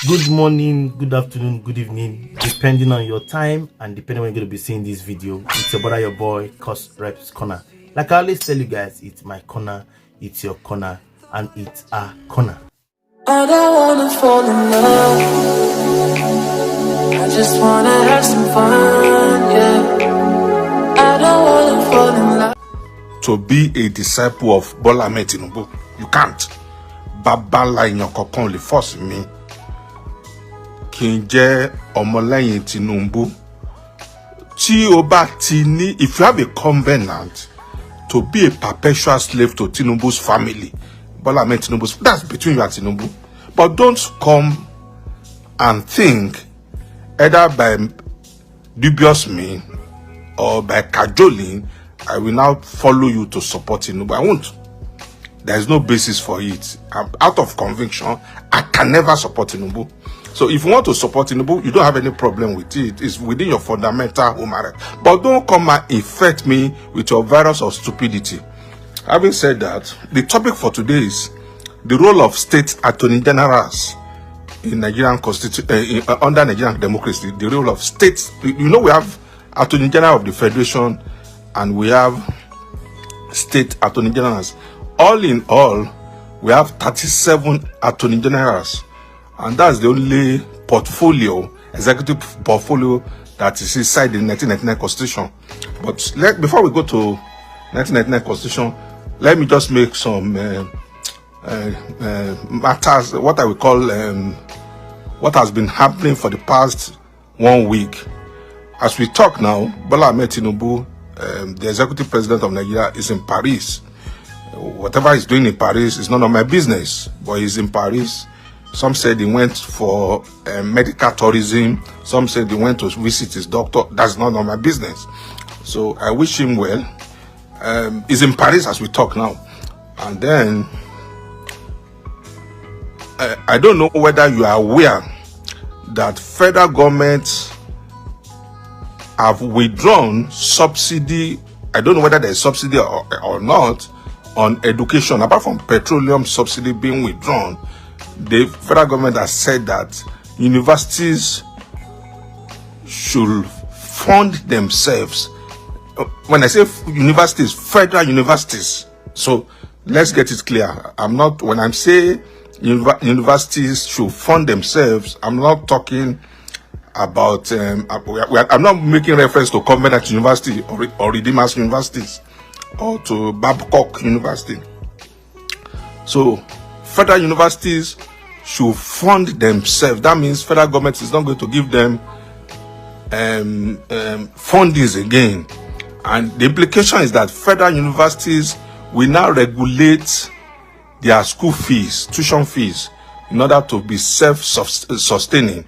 Good morning, good afternoon, good evening, depending on your time and depending on when you're going to be seeing this video. It's your brother, your boy, courserepscorner. Like I always tell you guys, it's my corner, it's your corner, and it's our corner. I don't wanna fall in love, I just wanna have some fun, yeah. I don't wanna fall in love. To be a disciple of BOLA AHMED TINUBU, you can't. Babala in your cocoon only force me. Kinje ọmọlẹ́yìn Tinubu. Tí o bá ti ní, if you have a covenant to be a perpetual slave to Tinubu's family, BOLA AHMED Tinubu's, that's between you and Tinubu. But don't come and think either by dubious means or by cajoling, I will now follow you to support Tinubu. I won't. There is no basis for it. I'm out of conviction. I can never support Tinubu. So if you want to support Tinubu, you don't have any problem with it. It's within your fundamental human right. But don't come and infect me with your virus of stupidity. Having said that, the topic for today is the role of state attorney generals in Nigerian constitution, under Nigerian democracy. The role of states. You know, we have attorney general of the federation and we have state attorney generals. All in all, we have 37 attorney generals, and that's the only portfolio, executive portfolio, that is inside the 1999 Constitution. But before we go to 1999 Constitution, let me just make some matters, what I will call what has been happening for the past 1 week. As we talk now, BOLA AHMED TINUBU, the executive president of Nigeria, is in Paris. Whatever he's doing in Paris is none of my business, but he's in Paris. Some said he went for medical tourism. Some said he went to visit his doctor. That's none of my business. So I wish him well. He's in Paris as we talk now. And then, I don't know whether you are aware that federal government have withdrawn subsidy. I don't know whether there's subsidy or not on education. Apart from petroleum subsidy being withdrawn, the federal government has said that universities should fund themselves. When I say universities, federal universities. So let's get it clear. When I'm saying universities should fund themselves, I'm not talking about, I'm not making reference to Covenant University or Redeemers Universities or to Babcock University. So federal universities should fund themselves. That means federal government is not going to give them fundings again. And the implication is that federal universities will now regulate their school fees, tuition fees, in order to be self-sustaining.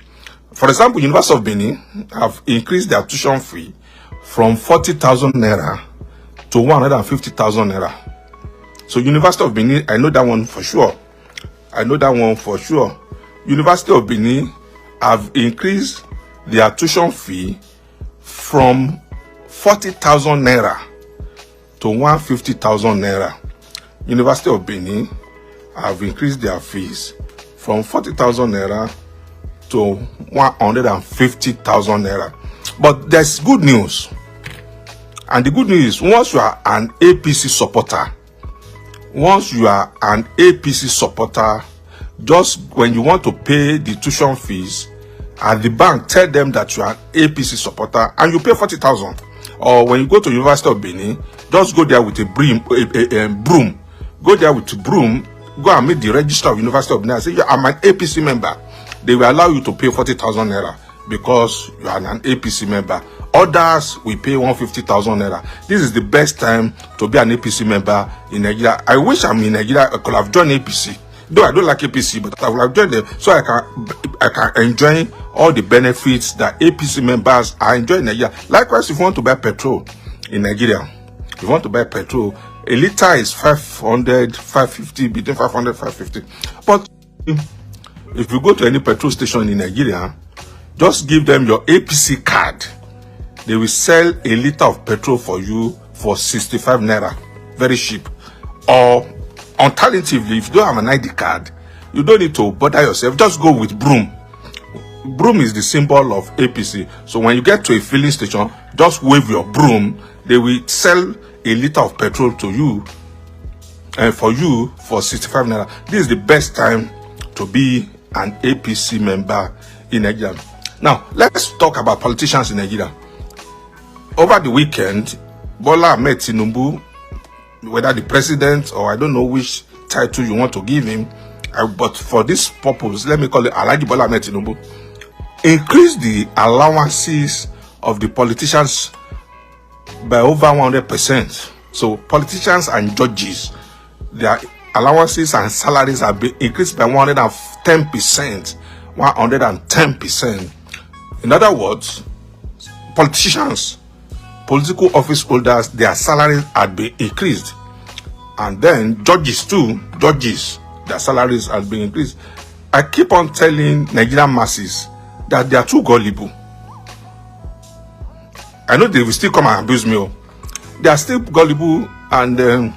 For example, University of Benin have increased their tuition fee from 40,000 naira to 150,000 naira. So University of Benin, I know that one for sure. University of Benin have increased their tuition fee from 40,000 naira to 150,000 naira. University of Benin have increased their fees from 40,000 naira to 150,000 naira. But there's good news. And the good news is, once you are an APC supporter, just when you want to pay the tuition fees at the bank, tell them that you are an APC supporter and you pay 40,000. Or when you go to University of Benin, just go there with a broom. Go there with a broom, go and meet the registrar of University of Benin and say, I'm an APC member. They will allow you to pay 40,000 naira because you are an APC member. Others will pay 150,000 naira. This is the best time to be an APC member in Nigeria. I wish I'm in Nigeria. I could have joined APC. Though I don't like APC, but I would have joined them so I can enjoy all the benefits that APC members are enjoying in Nigeria. Likewise, if you want to buy petrol in Nigeria, if you want to buy petrol, a liter is 500, 550, between 500, 550. But if you go to any petrol station in Nigeria, just give them your APC card. They will sell a liter of petrol for you for 65 naira. Very cheap. Or alternatively, if you don't have an ID card, you don't need to bother yourself. Just go with broom. broom is the symbol of APC. So when you get to a filling station, just wave your broom. They will sell a liter of petrol to you, and for you for 65 naira. This is the best time to be an APC member in Nigeria. Now, let's talk about politicians in Nigeria. Over the weekend, Bola Ahmed Tinubu, whether the president or I don't know which title you want to give him, but for this purpose, let me call it Alhaji Bola Ahmed Tinubu, increased the allowances of the politicians by over 100%. So politicians and judges, their allowances and salaries have been increased by 110%. 110%. In other words, politicians, political office holders, their salaries had been increased. And then judges too, their salaries had been increased. I keep on telling Nigerian masses that they are too gullible. I know they will still come and abuse me. They are still gullible, and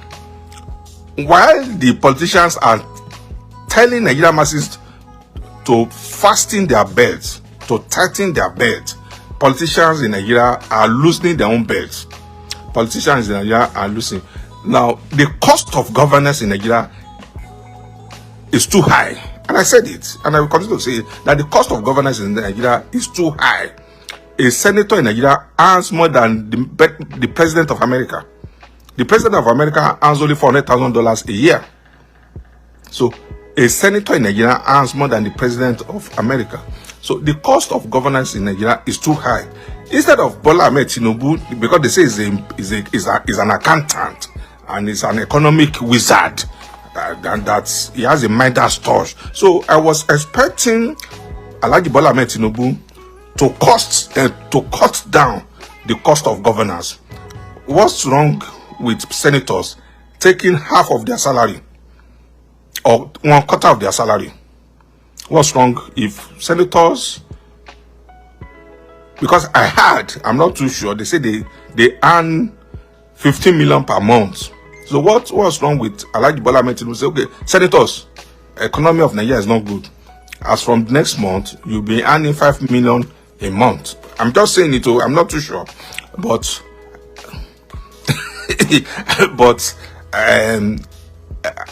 while the politicians are telling Nigerian masses to fasten their belts, to tighten their belts, politicians in Nigeria are loosening their own belts. Politicians in Nigeria are losing. Now, the cost of governance in Nigeria is too high. And I said it, and I will continue to say it, that the cost of governance in Nigeria is too high. A senator in Nigeria earns more than the president of America. The president of America earns only $400,000 a year. So, a senator in Nigeria earns more than the president of America. So, the cost of governance in Nigeria is too high. Instead of Bola Ahmed Tinubu, because they say is an accountant and is an economic wizard, and that he has a Midas touch. So I was expecting Alhaji Bola Ahmed Tinubu to cut down the cost of governance. What's wrong with senators taking half of their salary or 1/4 of their salary? What's wrong if senators? Because I heard, I'm not too sure, they say they earn 15 million per month. So what's wrong with Alhaji Bola Ahmed Tinubu? Say, okay, senators, economy of Nigeria is not good. As from next month, you'll be earning 5 million a month. I'm just saying it, I'm not too sure. But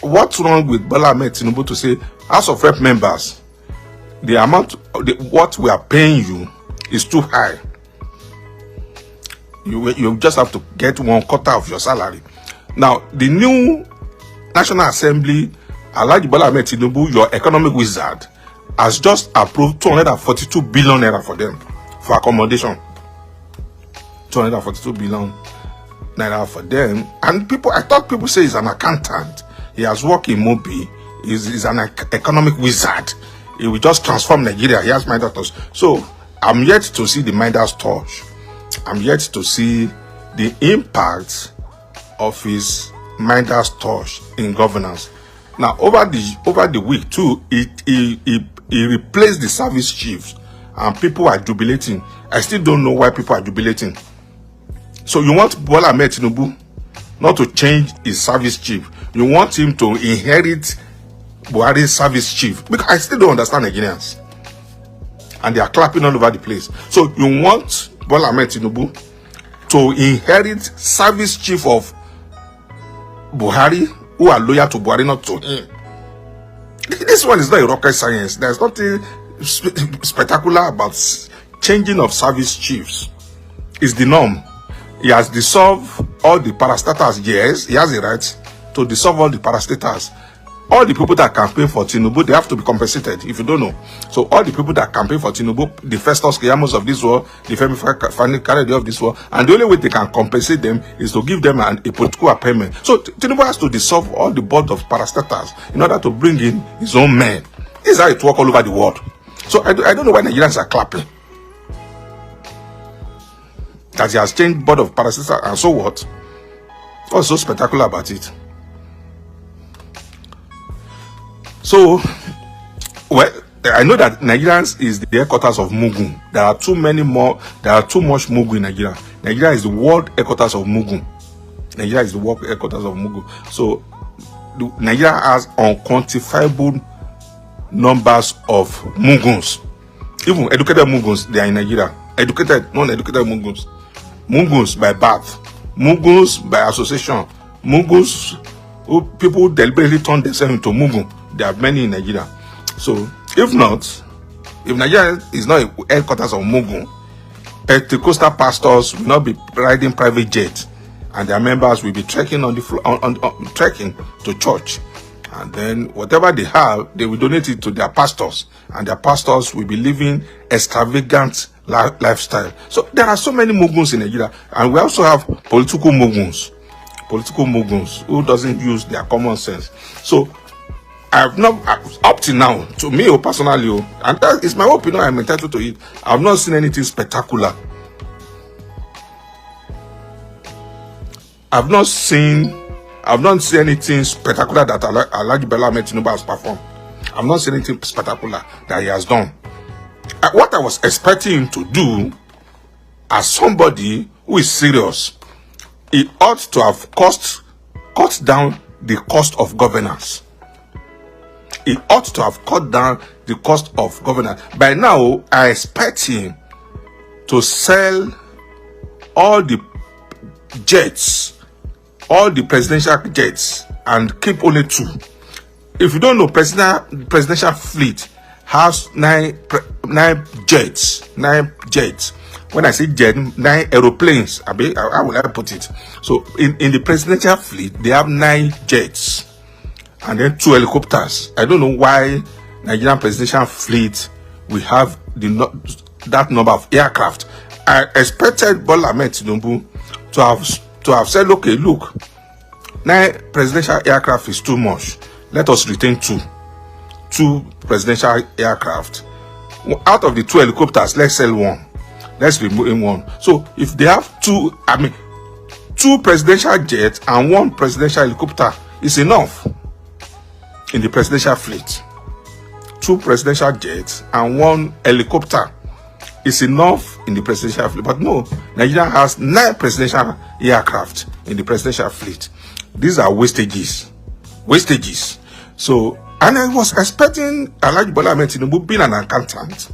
what's wrong with Bola Ahmed Tinubu to say, House of Rep members, the amount, what we are paying you is too high. You just have to get 1/4 of your salary. Now, the new National Assembly, Alhaji Bola Ahmed Tinubu, your economic wizard, has just approved 242 billion naira for them, for accommodation. 242 billion naira for them. And I thought people say he's an accountant. He has worked in Mobi. He's an economic wizard. He will just transform Nigeria. He has Midas touch. So, I'm yet to see the Midas touch. I'm yet to see the impact of his Midas touch in governance. Now, over the week too, he replaced the service chiefs, and people are jubilating. I still don't know why people are jubilating. So you want Bola Ahmed Tinubu not to change his service chief? You want him to inherit Buhari's service chief? Because I still don't understand Nigerians, and they are clapping all over the place. So you want Bola Ahmed Tinubu to inherit service chief of Buhari, who are loyal to Buhari, not to him. This one is not a rocket science. There's nothing spectacular about changing of service chiefs. It's the norm. He has dissolved all the parastatals. Yes, he has a right to dissolve all the parastatals. All the people that campaign for Tinubu, they have to be compensated, if you don't know. So all the people that campaign for Tinubu, the Festus Keyamos of this world, the Femi Kanede of this world, and the only way they can compensate them is to give them a political payment. So Tinubu has to dissolve all the board of parastatals in order to bring in his own men. This is how it works all over the world. So I don't know why Nigerians are clapping. That he has changed board of parastatals, and so what? What's so spectacular about it? So, well, I know that Nigerians is the headquarters of Mugu. There are too much Mugu in Nigeria. Nigeria is the world headquarters of Mugu. Nigeria is the world headquarters of Mugu. So, Nigeria has unquantifiable numbers of Muguns. Even educated Muguns, they are in Nigeria. Educated, non-educated Muguns. Muguns by birth. Muguns by association. Muguns, people who deliberately turn themselves into Mugun. There are many in Nigeria. So, if Nigeria is not a headquarters of Mugun, Pentecostal pastors will not be riding private jets, and their members will be trekking on the trekking to church. And then whatever they have, they will donate it to their pastors, and their pastors will be living extravagant lifestyle. So there are so many Muguns in Nigeria, and we also have political Muguns who doesn't use their common sense. So I've not, up to now, to me personally, and that is my opinion, I'm entitled to it, I've not seen anything spectacular. I've not seen anything spectacular that BOLA AHMED TINUBU has performed. I've not seen anything spectacular that he has done. What I was expecting him to do, as somebody who is serious, he ought to have cut down the cost of governance. He ought to have cut down the cost of governance. By now, I expect him to sell all the jets, all the presidential jets, and keep only 2. If you don't know, presidential fleet has 9 jets. 9 jets. When I say jet, 9 aeroplanes. How will I put it? So in the presidential fleet, they have 9 jets, and then 2 helicopters. I don't know why Nigerian presidential fleet will have that number of aircraft. I expected BOLA AHMED TINUBU to have said, okay, look, 9 presidential aircraft is too much. Let us retain 2 presidential aircraft. Out of the 2 helicopters, let's sell 1. Let's remove 1. So if they have 2 presidential jets and 1 presidential helicopter, is enough in the presidential fleet. 2 presidential jets and 1 helicopter is enough in the presidential fleet. But no, Nigeria has 9 presidential aircraft in the presidential fleet. These are wastages. So, and I was expecting BOLA AHMED TINUBU, being an accountant,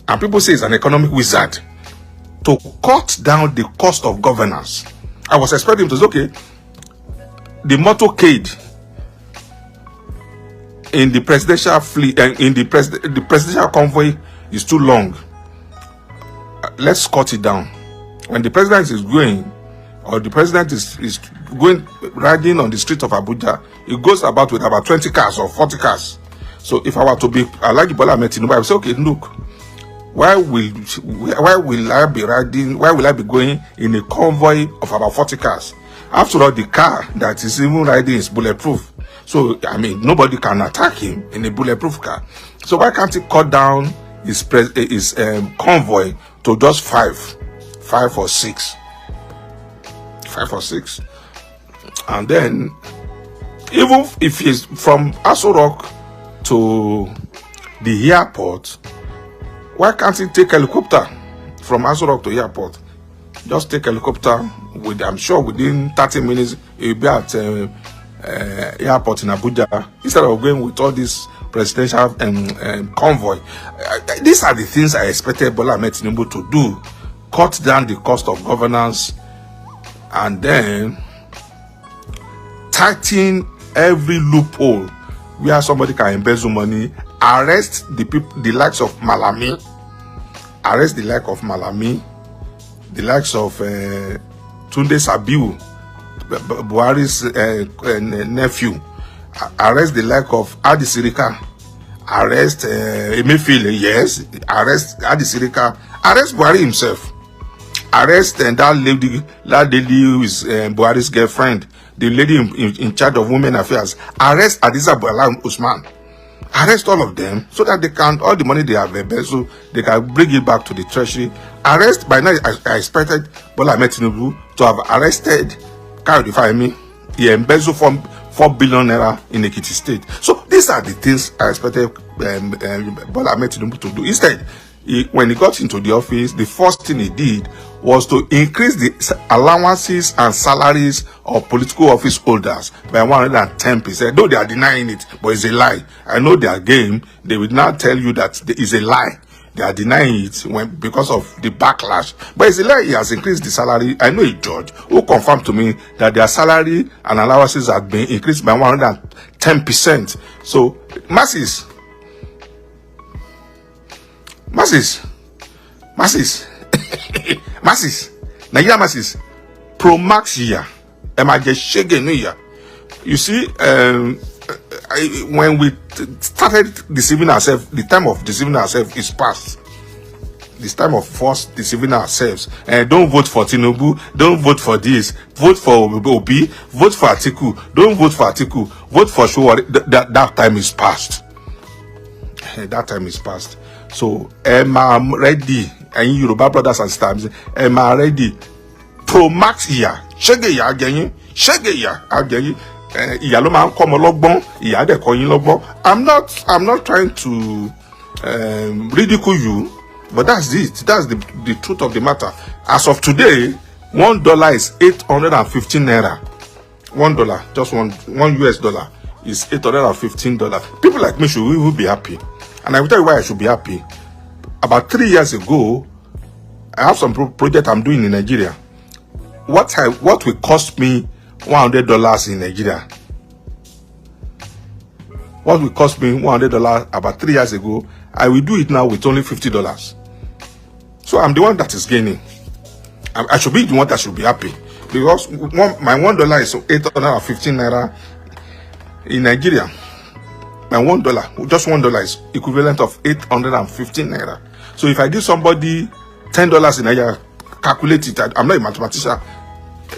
and people say he's an economic wizard, to cut down the cost of governance. I was expecting him to say, okay, the motorcade in the presidential fleet and in the presidential convoy is too long. Let's cut it down. When the president is going, or the president is going riding on the street of Abuja, it goes about with about 20 cars or 40 cars. So if I were to be BOLA AHMED TINUBU, I would say, okay, look, why will I be riding? Why will I be going in a convoy of about 40 cars? After all, the car that is even riding is bulletproof. So I mean, nobody can attack him in a bulletproof car. So why can't he cut down his convoy to just 5 or 6? 5 or 6, and then even if he's from Aso Rock to the airport, why can't he take helicopter from Aso Rock to the airport? Just take helicopter with, I'm sure within 30 minutes he'll be at airport in Abuja, instead of going with all this presidential convoy. These are the things I expected BOLA AHMED TINUBU to do: cut down the cost of governance, and then tighten every loophole where somebody can embezzle money. Arrest the people, the likes of Malami. Arrest the the likes of Tunde Sabiu, Buhari's nephew. Arrest the like of Adisirika. Arrest Emefiele. Yes, arrest Adisirika. Arrest Buhari himself. Arrest that lady who is Buhari's girlfriend, the lady in charge of women affairs. Arrest Adiza Bala Usman. Arrest all of them so that they can, all the money they have embezzled, they can bring it back to the treasury. Arrest, by now I expected BOLA AHMED TINUBU to have arrested Kayode Fayemi. He embezzled 4 billion naira in Ekiti State. So these are the things I expected BOLA AHMED TINUBU to do. Instead, when he got into the office, the first thing he did was to increase the allowances and salaries of political office holders by 110%. Though they are denying it, but it's a lie. I know their game. They will not tell you that it is a lie. They are denying it because of the backlash. But it's like he has increased the salary. I know a judge who confirmed to me that their salary and allowances have been increased by 110%. So, masses, Nigeria masses, pro max year, you see, when we started deceiving ourselves, the time of deceiving ourselves is past. This time of force deceiving ourselves. And don't vote for Tinubu. Don't vote for this. Vote for Obi. Vote for Atiku. Don't vote for Atiku. Vote for Showari. That time is past. That time is past. So, am I ready? And Yoruba brothers and sisters, am I ready? Pro max here. Shege ya again. Shege ya again. I'm not trying to ridicule you, but that's it. That's the truth of the matter. As of today, $1 is 815 naira. $1, just one US dollar is $815. People like me will be happy, and I will tell you why I should be happy. About 3 years ago, I have some project I'm doing in Nigeria. What will cost me $100 in Nigeria? What will cost me $100 about 3 years ago, I will do it now with only $50. So I'm the one that is gaining. I should be the one that should be happy, because my $1 is 815 naira in Nigeria. My $1, just $1 is equivalent of 815 naira. So if I give somebody $10 in Nigeria, calculate it. I'm not a mathematician.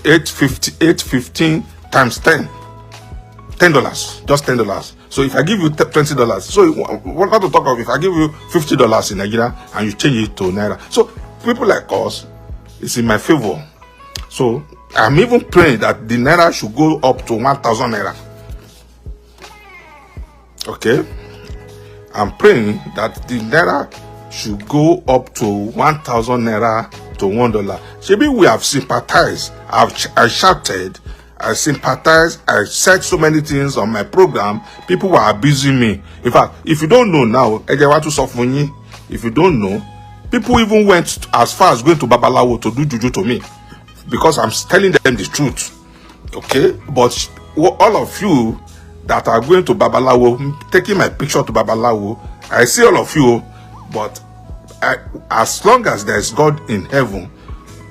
815 times 10. $10, just $10. So if I give you $20, so what not to talk of if I give you $50 in Nigeria and you change it to naira. So people like us, it's in my favor. So I'm even praying that the naira should go up to 1,000 naira. Okay, I'm praying that the naira should go up to 1,000 naira to $1. Maybe we have sympathized. I shouted, I sympathized, I said so many things on my program. People were abusing me. In fact, if you don't know now, if you don't know, people even went as far as going to Babalawo to do juju to me, because I'm telling them the truth. Okay, but all of you that are going to Babalawo, taking my picture to Babalawo, I see all of you, but as long as there is God in heaven,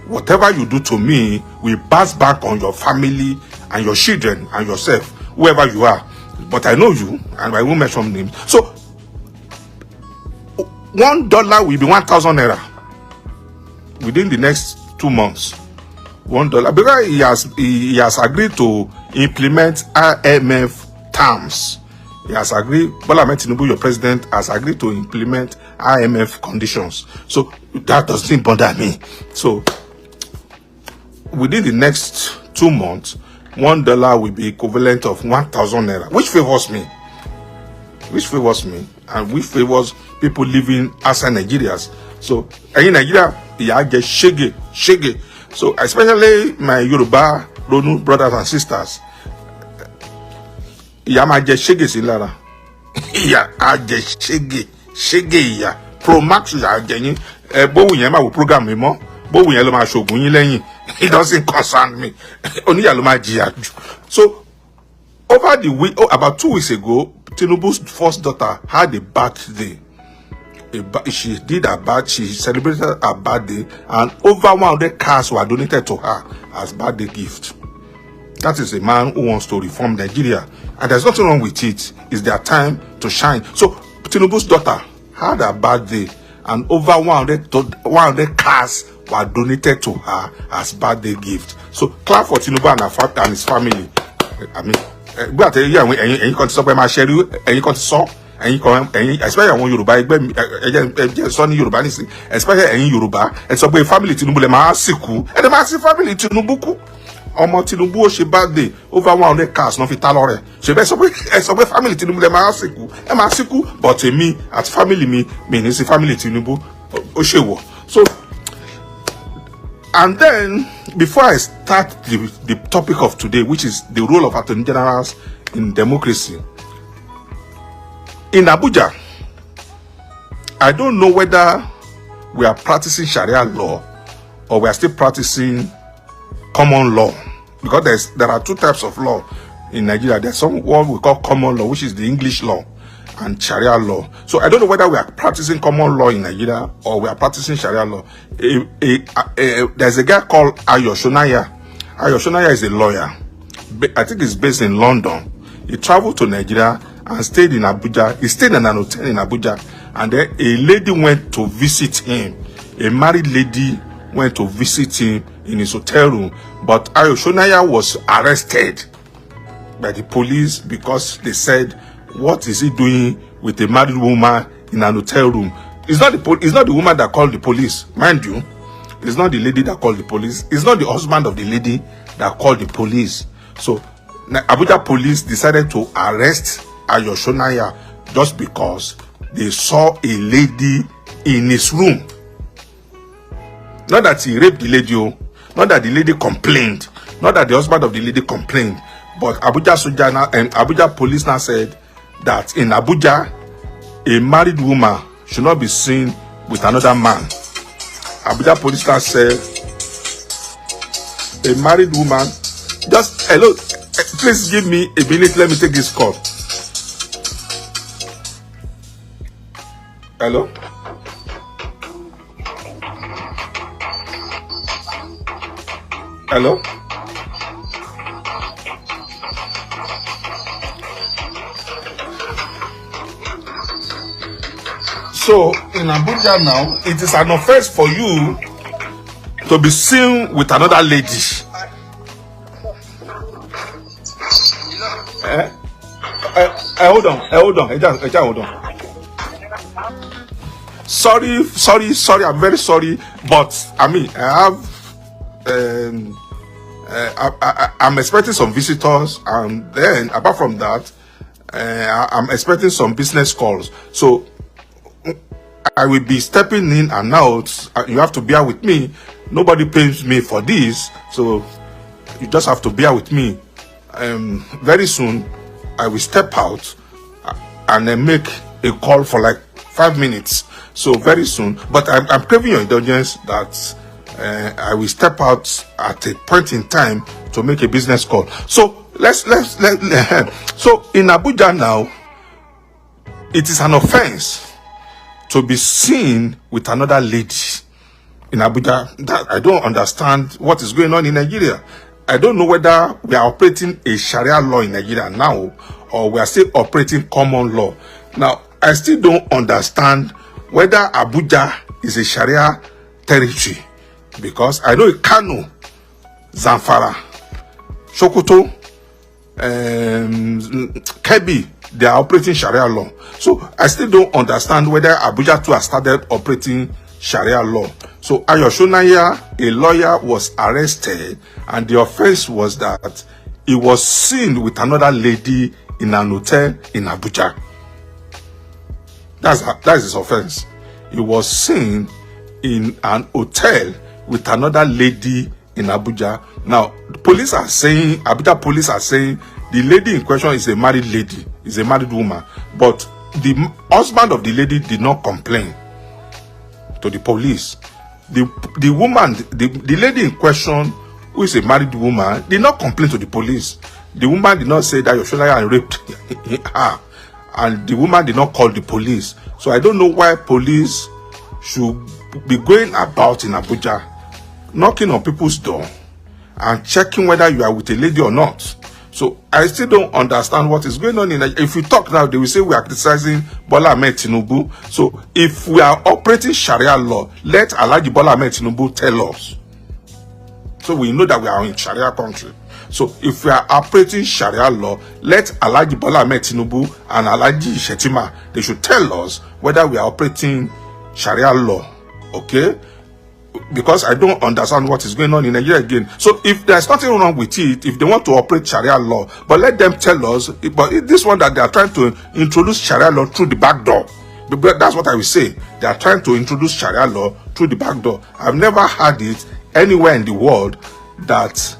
whatever you do to me will pass back on your family and your children and yourself, whoever you are. But I know you, and I won't mention names. So $1 will be 1,000 naira within the next 2 months. $1, because he has agreed to implement IMF terms. He has agreed. BOLA AHMED TINUBU, your president, has agreed to implement IMF conditions. So that doesn't bother me. So within the next 2 months, $1 will be equivalent of 1,000 naira, which favors me. And which favors people living outside Nigerians. So in Nigeria, yeah, get shege. So especially my Yoruba brothers and sisters, yeah, I get shege silara. Yeah, I get shege yeah. Pro max ya getting bo yema will program me more. Bo yellow ma shogun yin leyin. It doesn't concern me. Only yaloma jia. So over the week, about 2 weeks ago, Tinubu's first daughter had a birthday. She did a birthday. She celebrated her birthday, and over 100 cars were donated to her as birthday gift. That is a man who wants to reform Nigeria, and there's nothing wrong with it. It's their time to shine. So Tinubu's daughter had a birthday, and over 100 cars were donated to her as birthday gift. So clap for Tinubu and his family. I mean, but you can't stop my share. You can't stop. Especially when Yoruba, especially in Yoruba, and so family Tinubu le ma siku, and the massive family Tinubu ku. Omo Tinubu she birthday over 100 cars no fit talore. She be so family Tinubu le ma siku, but me at family me is family Tinubu Oshewo. So, and then before I start the topic of today, which is the role of attorney generals in democracy. In Abuja, I don't know whether we are practicing Sharia law or we are still practicing common law, because there are two types of law in Nigeria. There's what we call common law, which is the English law, and Sharia law. So I don't know whether we are practicing common law in Nigeria or we are practicing Sharia law. There's a guy called Ayoshonaya. Ayoshonaya is a lawyer. I think he's based in London. He traveled to Nigeria and stayed in Abuja. He stayed in an hotel in Abuja, and then a lady went to visit him. A married lady went to visit him in his hotel room, but Ayoshonaya was arrested by the police because they said, what is he doing with a married woman in an hotel room? It's not the woman that called the police, mind you. It's not the lady that called the police. It's not the husband of the lady that called the police. So Abuja police decided to arrest Ayoshonaya just because they saw a lady in his room. Not that he raped the lady, not that the lady complained, not that the husband of the lady complained, but Abuja police now said that in Abuja, a married woman should not be seen with another man. Abuja police now said a married woman. Just hello, please give me a minute. Let me take this call. Hello. Hello. So in Abuja now, it is an offense for you to be seen with another lady. Hold on. Sorry. I'm very sorry, but I mean, I'm expecting some visitors, and then apart from that, I'm expecting some business calls. So I will be stepping in and out. You have to bear with me. Nobody pays me for this, so you just have to bear with me. Very soon, I will step out and then make a call for like 5 minutes. So very soon, but I'm craving your indulgence that I will step out at a point in time to make a business call. So so in Abuja now, it is an offense to be seen with another lady in Abuja. That I don't understand what is going on in Nigeria. I don't know whether we are operating a Sharia law in Nigeria now or we are still operating common law. Now, I still don't understand whether Abuja is a Sharia territory, because I know Kano, Zamfara, Sokoto, Kebbi, they are operating Sharia law. So I still don't understand whether Abuja too has started operating Sharia law. So Ayoshonaya, a lawyer, was arrested, and the offense was that he was seen with another lady in an hotel in Abuja. That's his offense. He was seen in an hotel with another lady in Abuja. Now, the police are saying, Abuja police are saying, the lady in question is a married lady, is a married woman. But the husband of the lady did not complain to the police. The woman, the lady in question, who is a married woman, did not complain to the police. The woman did not say that Yoshonaya raped her. And the woman did not call the police. So I don't know why police should be going about in Abuja, knocking on people's door and checking whether you are with a lady or not. So I still don't understand what is going on in Nigeria. If we talk now, they will say we are criticizing BOLA AHMED TINUBU. So if we are operating Sharia law, let Alhaji BOLA AHMED TINUBU tell us, so we know that we are in Sharia country. So if we are operating Sharia law, let Alhaji BOLA AHMED TINUBU and Alhaji Shetima, they should tell us whether we are operating Sharia law, okay? Because I don't understand what is going on in Nigeria again. So if there's nothing wrong with it, if they want to operate Sharia law, but let them tell us. But this one that they are trying to introduce Sharia law through the back door, that's what I will say. They are trying to introduce Sharia law through the back door. I've never heard it anywhere in the world that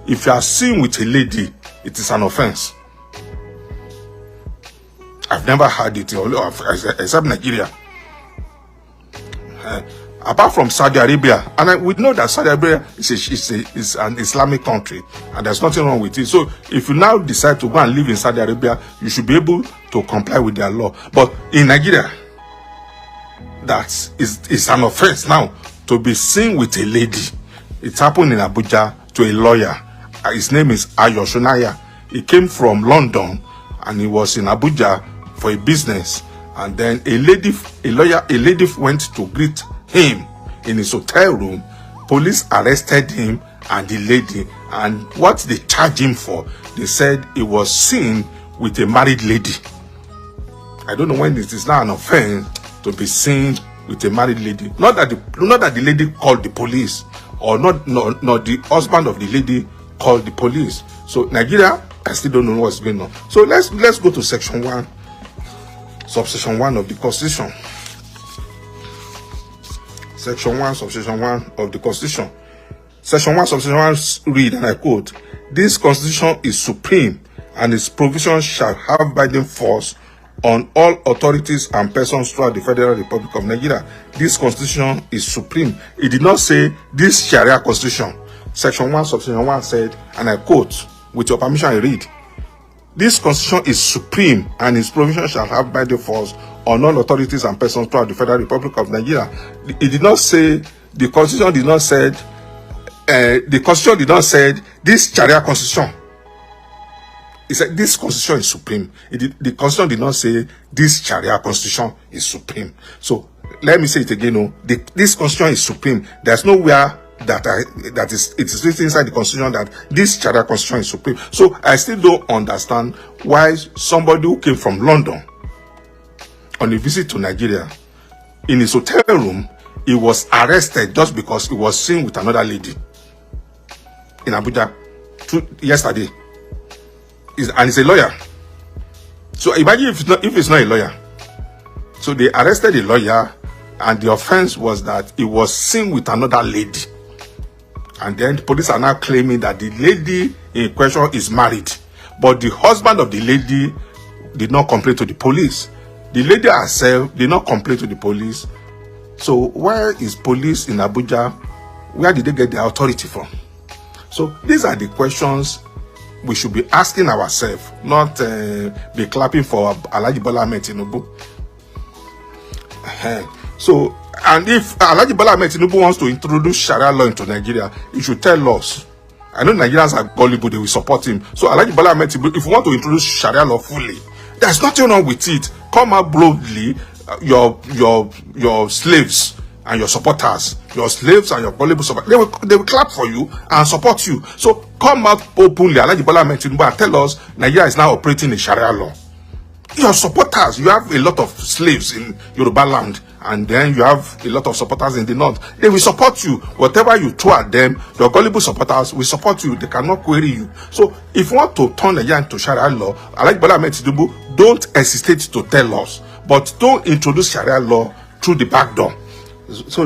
if you are seen with a lady, it is an offense. I've never heard it, except Nigeria. Apart from Saudi Arabia, and we know that Saudi Arabia is an Islamic country, and there's nothing wrong with it. So if you now decide to go and live in Saudi Arabia, you should be able to comply with their law. But in Nigeria, that is an offense now to be seen with a lady. It happened in Abuja to a lawyer. His name is Ayoshunaya. He came from London and he was in Abuja for a business. And then a lady went to greet him in his hotel room. Police arrested him and the lady. And what they charged him for, they said he was seen with a married lady. I don't know when it is now an offense to be seen with a married lady. Not that the lady called the police, or not the husband of the lady called the police. So Nigeria, I still don't know what's going on. So let's go to section 1, subsection 1 of the Constitution. Section 1, subsection 1 of the Constitution. Section 1, subsection 1 read, and I quote, "This Constitution is supreme, and its provisions shall have binding force on all authorities and persons throughout the Federal Republic of Nigeria." This Constitution is supreme. It did not say this Sharia Constitution. Section 1, subsection 1 said, and I quote, with your permission I read, "This Constitution is supreme, and its provisions shall have binding force on all authorities and persons throughout the Federal Republic of Nigeria." It did not say, the Constitution did not say, this Sharia Constitution. It said this Constitution is supreme. The Constitution did not say this Sharia Constitution is supreme. So let me say it again. This Constitution is supreme. There's nowhere it is written inside the Constitution that this Sharia Constitution is supreme. So I still don't understand why somebody who came from London on a visit to Nigeria, in his hotel room, he was arrested just because he was seen with another lady in Abuja yesterday. And he's a lawyer. So imagine if it's not a lawyer. So they arrested a lawyer, and the offense was that he was seen with another lady. And then the police are now claiming that the lady in question is married, but the husband of the lady did not complain to the police. The lady herself did not complain to the police. So where is police in Abuja? Where did they get the authority from? So these are the questions we should be asking ourselves, not be clapping for Alhaji Bola Ahmed Tinubu. So, and if Alhaji Bola Ahmed Tinubu wants to introduce Sharia law into Nigeria, he should tell us. I know Nigerians are gullible, they will support him. So Alhaji Bola Ahmed Tinubu, if you want to introduce Sharia law fully, there's nothing wrong with it. Come out boldly, your slaves and your supporters, your slaves and your gullible supporters, they will clap for you and support you. So come out openly, Alhaji Bola Ahmed Tinubu, and tell us Nigeria is now operating in Sharia law. Your supporters, you have a lot of slaves in Yoruba land, and then you have a lot of supporters in the north. They will support you. Whatever you throw at them, your gullible supporters will support you. They cannot query you. So if you want to turn Nigeria into Sharia law, Alhaji Bola Ahmed Tinubu, don't hesitate to tell us, but don't introduce Sharia law through the back door. So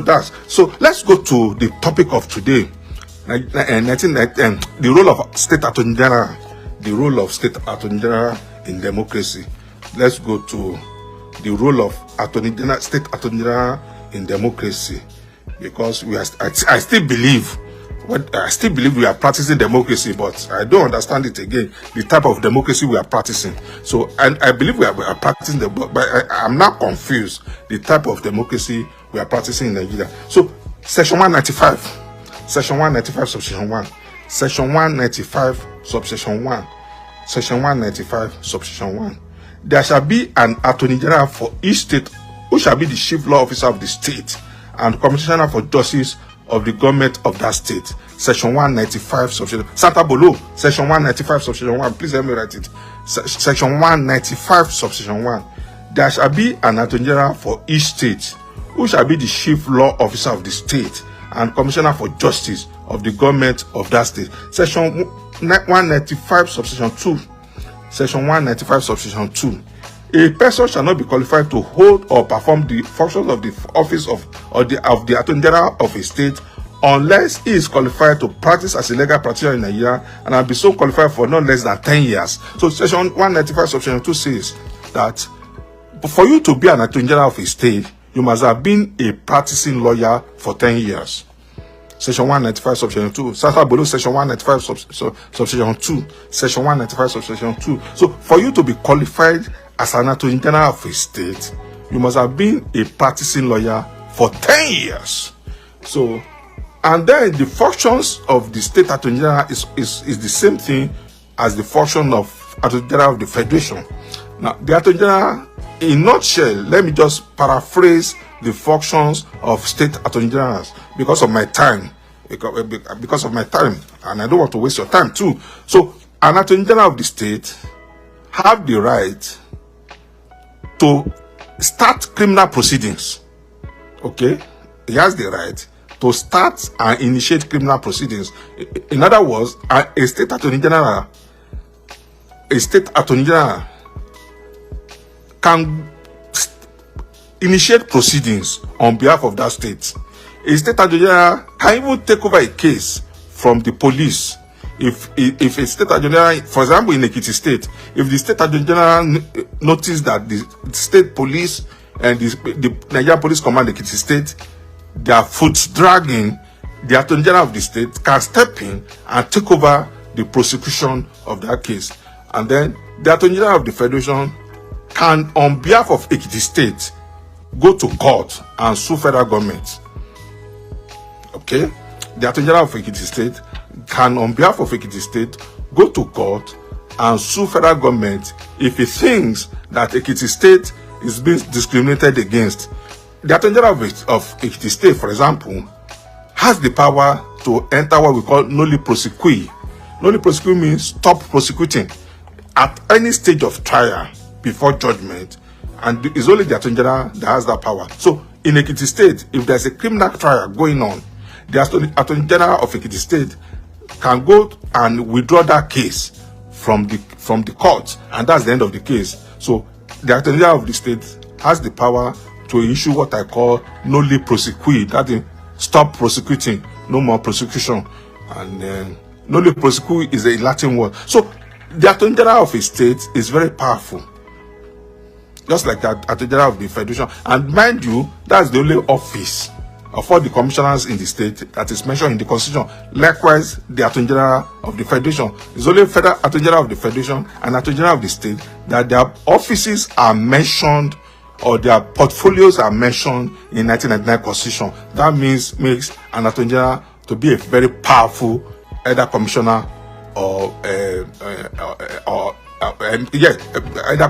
let's go to the topic of today. The role of state attorney general. The role of state attorney general in democracy. Let's go to the role of state attorney general in democracy, because I still believe we are practicing democracy, but I don't understand it again, the type of democracy we are practicing. So, and I believe we are practicing but I'm not confused the type of democracy we are practicing in Nigeria. So, section 195, section 195, subsection 1, section 195, subsection 1, section 195, subsection 1. There shall be an attorney general for each state, who shall be the chief law officer of the state and commissioner for justice of the government of that state. Section 195, subsection Santa Bolo, section 195, subsection 1. Please help me write it. Section 195, subsection 1. There shall be an attorney general for each state, who shall be the chief law officer of the state and commissioner for justice of the government of that state. Section 195, subsection 2. Section 195, subsection 2. A person shall not be qualified to hold or perform the functions of the office of the attorney general of a state unless he is qualified to practice as a legal practitioner in Nigeria and has been so qualified for not less than 10 years. So section 195, subsection 2 says that for you to be an attorney general of a state, you must have been a practicing lawyer for 10 years. Section 195, subsection 2. Sasa below Section 195, subsection 2. Section 195, subsection 2. So, for you to be qualified as an attorney general of a state, you must have been a practicing lawyer for 10 years. So, and then the functions of the state attorney general is the same thing as the function of attorney general of the federation. Now, the attorney general, in a nutshell, let me just paraphrase the functions of state attorney generals because of my time. Because of my time, and I don't want to waste your time too. So, an attorney general of the state have the right to start criminal proceedings. Okay, he has the right to start and initiate criminal proceedings. In other words, a state attorney general can initiate proceedings on behalf of that state. A state attorney general can even take over a case from the police. If a state attorney general, for example, in Ekiti State, if the state attorney general notice that the state police and the Nigerian Police Command Ekiti State, they are foot dragging, the attorney general of the state can step in and take over the prosecution of that case. And then the attorney general of the federation can, on behalf of Ekiti State, go to court and sue federal government. Okay? The attorney general of Ekiti State can, on behalf of Ekiti State, go to court and sue federal government if he thinks that Ekiti State is being discriminated against. The attorney general of Ekiti State, for example, has the power to enter what we call noli prosequi. Noli prosequi means stop prosecuting at any stage of trial before judgment, and it's only the attorney general that has that power. So, in Ekiti State, if there's a criminal trial going on, the attorney general of Ekiti State can go and withdraw that case from the court, and that's the end of the case. So, the attorney general of the state has the power to issue what I call noli prosequi, that is, stop prosecuting, no more prosecution. And noli prosequi is a Latin word. So, the attorney general of a state is very powerful, just like that attorney general of the federation. And mind you, that's the only office of all the commissioners in the state that is mentioned in the constitution. Likewise, the attorney general of the federation is only federal attorney general of the federation and attorney general of the state that their offices are mentioned or their portfolios are mentioned in 1999 constitution. That makes an attorney general to be a very powerful either commissioner or either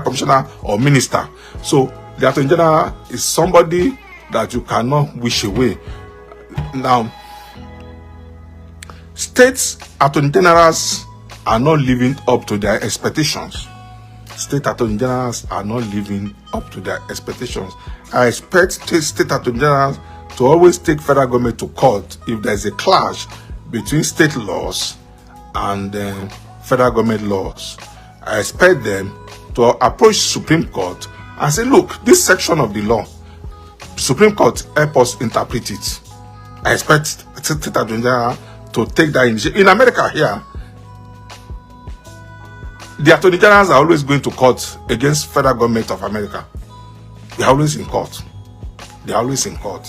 commissioner or minister. So the attorney general is somebody that you cannot wish away. Now, states attorney generals are not living up to their expectations. State attorney generals are not living up to their expectations. I expect state attorney generals to always take federal government to court if there is a clash between state laws and federal government laws. I expect them to approach Supreme Court and say, look, this section of the law, Supreme Court help us interpret it. I expect state attorney general to take that initiative. In America here, the attorney generals are always going to court against federal government of America. They are always in court. They are always in court.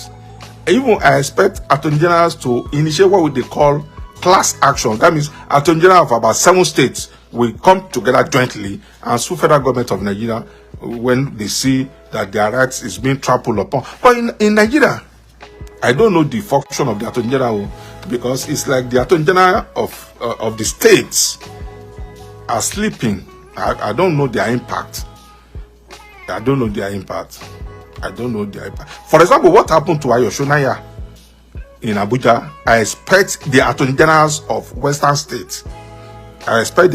Even I expect attorney generals to initiate what they call class action. That means attorney general of about 7 states will come together jointly and sue federal government of Nigeria when they see that their rights is being trampled upon. But in Nigeria, I don't know the function of the attorney general, because it's like the attorney general of the states are sleeping. I don't know their impact. I don't know their impact. For example, what happened to Ayoshonaya in Abuja? I expect the attorney generals of Western states, attorney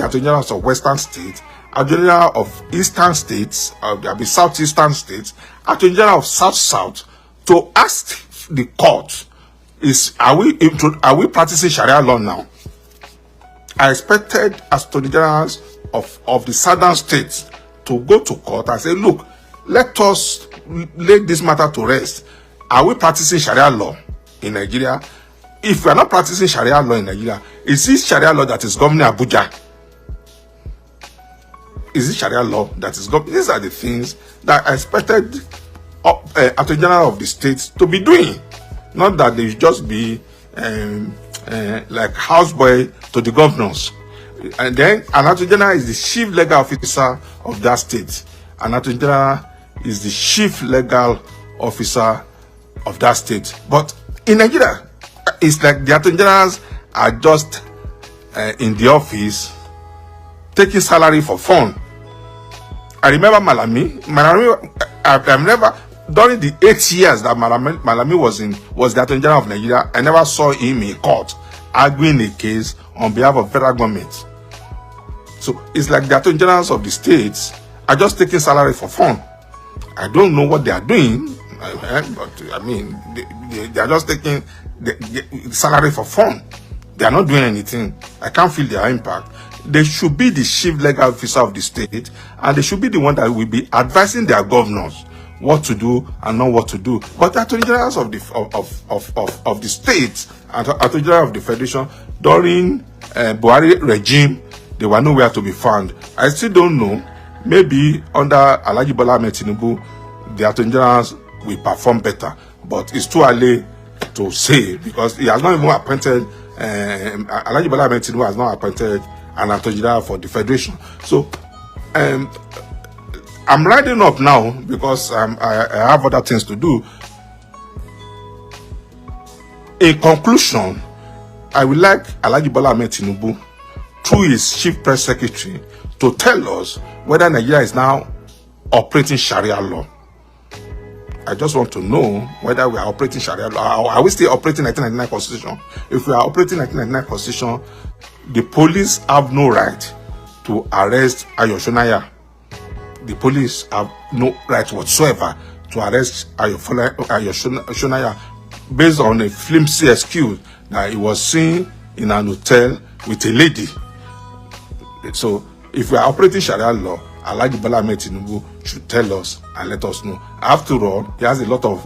general of Eastern states, Southeastern states, attorney general of South to ask the court, are we practicing Sharia law now? I expected attorney generals of the southern states to go to court and say, look, let us lay this matter to rest. Are we practicing Sharia law in Nigeria? If we are not practicing Sharia law in Nigeria, is this Sharia law that is governing Abuja? Is it Sharia law that is governing? These are the things that I expected Attorney General of the state to be doing. Not that they just be like houseboy to the governors. And then an Attorney General is the chief legal officer of that state. An Attorney General is the chief legal officer of that state. But in Nigeria, it's like the Attorney Generals are just in the office taking salary for fun. I remember Malami, I've never, during the 8 years that Malami was the Attorney General of Nigeria, I never saw him in court arguing a case on behalf of federal government. So it's like the Attorney Generals of the states are just taking salary for fun. I don't know what they are doing, but I mean, they are just taking the salary for fun. They are not doing anything. I can't feel their impact. They should be the chief legal officer of the state, and they should be the one that will be advising their governors what to do and not what to do. But the Attorney Generals of the states and Attorney General of the Federation during Buhari regime, they were nowhere to be found. I still don't know. Maybe under Alhaji BOLA AHMED TINUBU, the Attorney Generals will perform better. But it's too early to say, because he has not even appointed, Alhaji BOLA AHMED TINUBU has not appointed an Attorney General for the Federation. So I'm riding up now because I have other things to do. In conclusion, I would like Alhaji BOLA AHMED TINUBU, through his chief press secretary, to tell us whether Nigeria is now operating Sharia law. I just want to know whether we are operating Sharia law. Are we still operating 1999 Constitution? If we are operating 1999 Constitution, the police have no right to arrest Ayo Shonaya. The police have no right whatsoever to arrest Ayo Shonaya based on a flimsy excuse that he was seen in an hotel with a lady. So, if we are operating Sharia law, Alhaji BOLA AHMED TINUBU should tell us and let us know. After all, he has a lot of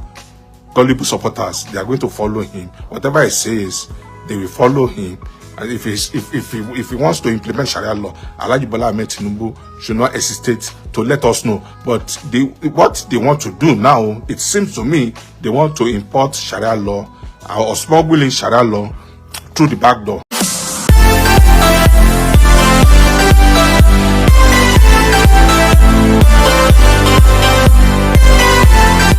gullible supporters. They are going to follow him. Whatever he says, they will follow him. And if he wants to implement Sharia law, Alhaji BOLA AHMED TINUBU should not hesitate to let us know. But what they want to do now, it seems to me, they want to import Sharia law or smuggle in Sharia law through the back door.